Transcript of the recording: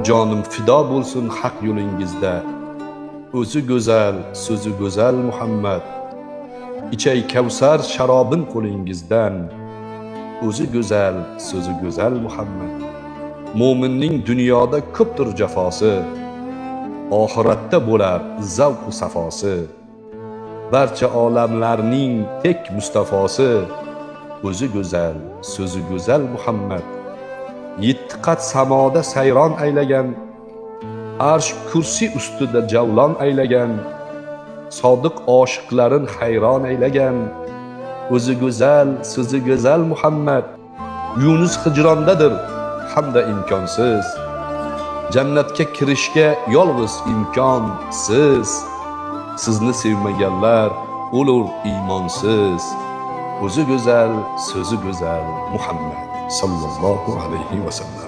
jonim fido bo'lsin haq yo'lingizda. O'zi go'zal, so'zi go'zal Muhammad. Ichay Kavsar sharobin qo'lingizdan. O'zi go'zal, so'zi go'zal Muhammad. Mo'minning dunyoda ko'pdir jafosi, oxiratda bo'lar zavq va safosi. Barcha olamlarning tek Mustafosi. O'zi go'zal, so'zi go'zal Muhammad. Yetti qat samoda sayron aylagan, arsh kursi ustida javlon aylagan, sodiq oshiqlarin hayron aylagan. O'zi go'zal, so'zi go'zal Muhammad. Yunus hijrondadir hamda imkonsiz. Jannatga kirishga yolg'iz imkon siz. Sizni sevmaganlar o'lur iymonsiz. O'zi go'zal, so'zi go'zal Muhammad sallallohu alayhi va sallam.